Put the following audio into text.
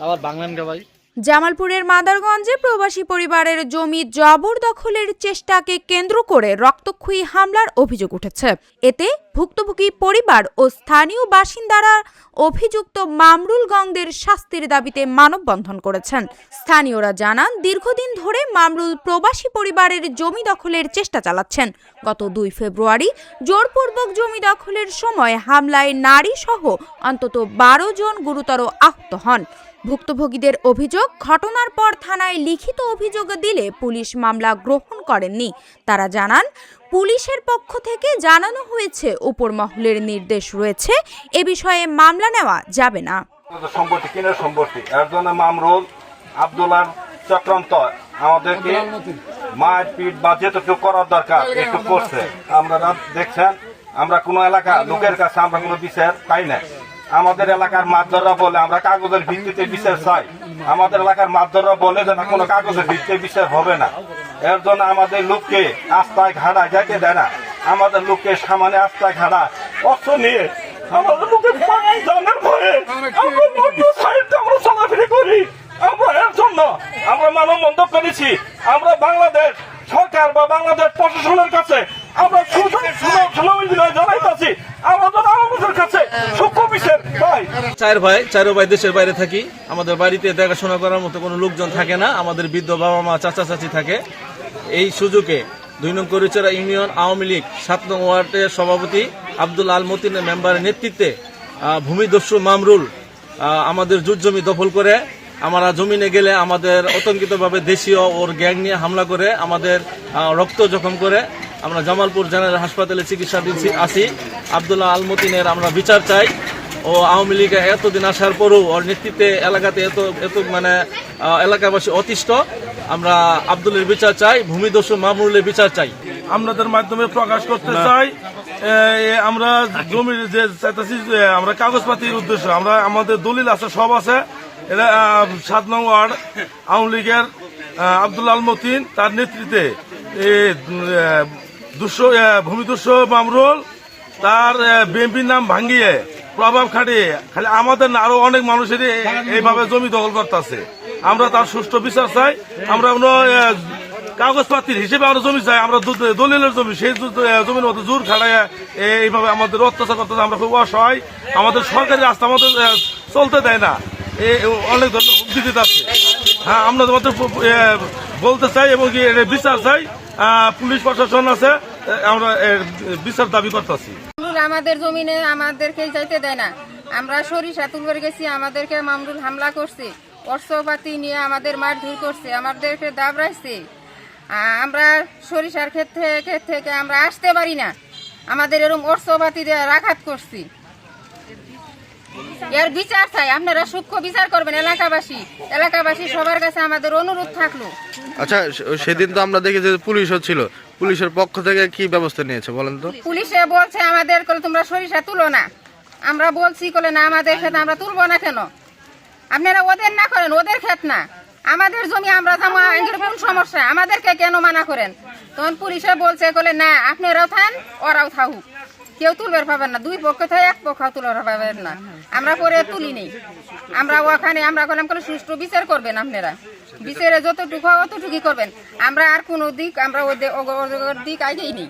আবার বাংলান কে ভাই। জামালপুরের মাদারগঞ্জে প্রবাসী পরিবারের জমি জবরদখলের চেষ্টাকে কেন্দ্র করে রক্তক্ষয়ী হামলার অভিযোগ উঠেছে। এতে ভুক্তভোগী পরিবার ও স্থানীয় বাসিন্দারা অভিযুক্ত মামরুল গংদের শাস্তির দাবিতে মানববন্ধন করেছেন। স্থানীয়রা জানান, দীর্ঘদিন ধরে মামরুল প্রবাসী পরিবারের জমি দখলের চেষ্টা চালাচ্ছেন। গত 2 ফেব্রুয়ারি জোরপূর্বক জমি দখলের সময় হামলায় নারী সহ অন্তত 12 জন গুরুতর আহত হন। ভুক্তভোগীদের অভিযোগ, ঘটনার পর থানায় লিখিত অভিযোগ দিলে পুলিশ মামলা গ্রহণ করেননি। তারা জানান, পুলিশের পক্ষ থেকে জানানো হয়েছে উপর মহলের নির্দেশ রয়েছে, এ বিষয়ে মামলা নেওয়া যাবে না। সম্পত্তি কিনের সম্পত্তি এর জন্য মামরুল আব্দুল্লাহ চক্রান্ত আমাদেরকে মারপিট বা যেটুকু করার দরকার একটু করছে। আমরা দেখছেন, আমরা কোনো এলাকা লোকের কাছে আমরা কোনো বিচার পাই না। আমাদের এলাকার মাতদররা বলে আমরা কাগজের ভিত্তিতে বিচার চাই। আমাদের এলাকার মাতদররা বলে যে না, কোনো কাগজের ভিত্তিতে বিচার হবে না। এর জন্য আমাদের লোককে আস্তায় ঘাড়ায় যাইতে দেয় না। আমাদের লোককে সামনে আস্তায় ঘাড়ায় অস্ত্র নিয়ে আমাদের লোকের জানার ভয়ে আমরা চলাফেরা করি। আমরা এর জন্য আমরা মানববন্ধন করেছি। আমরা বাংলাদেশ সরকার বা বাংলাদেশ প্রশাসনের কাছে আমরা জানাইতেছি, আমাদের কাছে সূক্ষ্ম বিচার পাই। চার ভাই দেশের বাইরে থাকি। আমাদের বাড়িতে দেখাশোনা করার মতো কোনো লোকজন থাকে না। আমাদের বৃদ্ধ বাবা মা চাচা চাচি থাকে। এই সুযোগে 2 নং করিচড়া ইউনিয়ন আওয়ামী লীগ 7 নং ওয়ার্ডের সভাপতি আব্দুল আল মতিনের মেম্বারের নেতৃত্বে ভূমিদস্যু মামরুল আমাদের জুট জমি দখল করে, আমরা জমিনে গেলে আমাদের আতঙ্কিতভাবে দেশীয় ওর গ্যাং নিয়ে হামলা করে আমাদের রক্ত জখম করে। আমরা জামালপুর জেনারেল হাসপাতালে চিকিৎসাধীন আছি। আব্দুল্লাহ আল মতিনের আমরা বিচার চাই। ও আওয়ামী লীগে এতদিন আসার পরও ওর নেতৃত্বে এলাকাতে এত মানে এলাকাবাসী অতিষ্ঠ। আমরা আব্দুলের বিচার চাই, ভূমিদস্যু মামরুলের বিচার চাই। আপনাদের মাধ্যমে প্রকাশ করতে চাই, আমরা জমির যে চাইতেছি আমরা কাগজপাতির উদ্দেশ্য, আমরা আমাদের দলিল আছে, সব আছে। এরা 7 নং ওয়ার্ড আওয়ামী লীগের আব্দুল আল মতিন তার নেতৃত্বে ভূমিদস্যু মামরুল তার বিএনপির নাম ভাঙ্গিয়ে প্রভাব খাটিয়ে খালি আমাদের না আরো অনেক মানুষের এইভাবে জমি দখল করতেছে। আমরা তার সুষ্ঠু বিচার চাই। আমরা কাগজপাতির হিসেবে আমরা জমি চাই, আমরা দলিলের জমি, সেই জমির মতো জোর খাটাইয়া এইভাবে আমাদের অত্যাচার করতেছে। আমরা খুব অসহায়, আমাদের সরকারি রাস্তা আমাদের চলতে দেয় না, অনেক ধরনের হুমকি দিতে আছে। হ্যাঁ, আমরা তোমাদের বলতে চাই এবং বিচার চাই। পুলিশ প্রশাসন আছে, আমরা বিচার দাবি করতেছি। আমাদের জমিনে আমাদেরকে যাইতে দেয় না। আমরা সরিষা তুলবার গেছি, আমাদেরকে মামরুল হামলা করছে, অস্ত্রপাতি নিয়ে আমাদের মারধর করছে, আমাদেরকে দাবড়াইছে। আমরা সরিষার ক্ষেত থেকে আমরা আসতে পারি না, আমাদের এরকম অস্ত্রপাতি দিয়ে আঘাত করছি। এর বিচার চাই, আপনারা সূক্ষ্ম বিচার করবেন। এলাকাবাসী সবার কাছে আমাদের অনুরোধ থাকলো। আচ্ছা, সেদিন তো আমরা দেখি যে পুলিশও ছিল, পুলিশের পক্ষ থেকে কি ব্যবস্থা নিয়েছে বলেন তো? পুলিশে বলছে আমাদের তোমরা সরিষা তুলো না। আমরা বলছি না, আমাদের ক্ষেত আমরা তুলবো না কেন? আপনারা ওদের না করেন, ওদের ক্ষেত না, আমাদের জমি আমরা যাবো, কোন সমস্যা? আমাদেরকে কেন মানা করেন? তখন পুলিশে বলছে না, আপনারাও থান, ওরাও থাকুক, কেউ তুলবার পাবেন না। 2 পক্ষ থেকে 1 পক্ষ তুলবার পাবেন না। আমরা পরে তুলি নেই। আমরা ওখানে আমরা বললাম সুষ্ঠু বিচার করবেন, আপনারা বিচারে যতটুকু অতটুকুই করবেন। আমরা আর কোনো দিক আমরা ওদের দিক আগেই নেই।